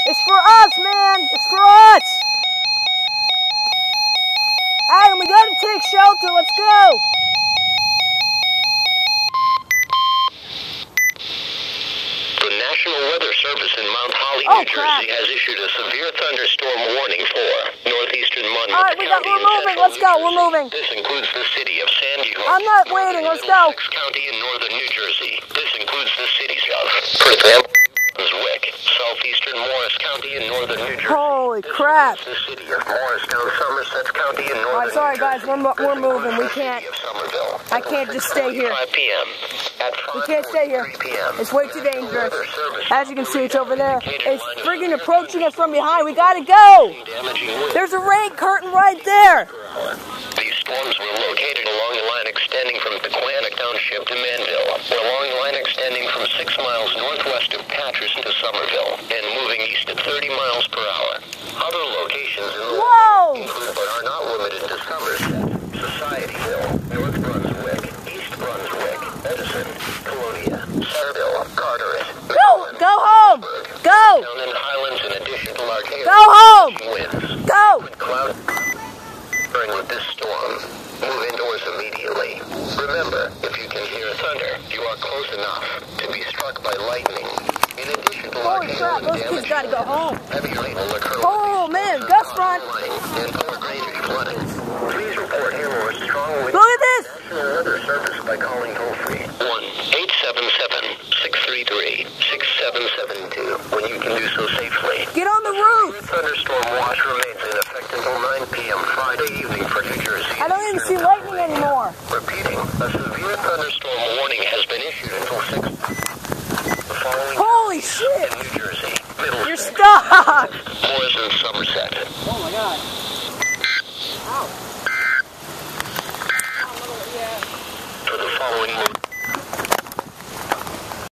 It's for us, man. It's for us. Adam, we gotta take shelter. Let's go. The National Weather Service in Mount Holly, New Jersey has issued a severe thunderstorm warning for northeastern Monmouth County and moving. Let's go. We're moving. This includes the city of Sandy Hook. I'm not waiting. Let's go. Middlesex County in northern New Jersey. This includes the cities of, for example, Brunswick, southeastern Morris County in northern New Jersey. Holy crap. The city of Morristown, Somerset County in northern All right, sorry New guys, Jersey. we're moving. We can't. I can't just stay here. 5 p.m. We can't stay here. It's way too dangerous. As you can see, it's over there. It's friggin' approaching us from behind. We gotta go. There's a rain curtain right there. These storms were located along the line extending from Pequannock Township to Manville, or along the line extending from 6 miles northwest of Patterson to Somerville, and moving east at 30 miles per hour. Other locations in the line include but are not limited to Somerset, Societyville, North Brunswick, East Brunswick, Edison, Colonia, Sarville, Carteret. Go home! Go! Down in the Highlands, in addition to large hail. Go home! Winds. Go! Cloud. With this storm, move indoors immediately. Remember, if you can hear thunder, you are close enough to be struck by lightning. In addition to large hail and those kids gotta go home. heavy rain will occur. Oh man, gust front. And poor drainage flooding. Please report hail or strong winds. Look at this. National Weather Service by calling toll free 1-877-633-6772 when you can do so safely. Get on the roof. Thunderstorm watch remains in effect until 9 p.m. Friday evening for New Jersey. I don't even see lightning anymore. Repeating, a severe thunderstorm warning has been issued until 6. The following Holy shit! in New Jersey, Middlesex, You're stuck! Morris, and Somerset. Oh my god. Ow. For the following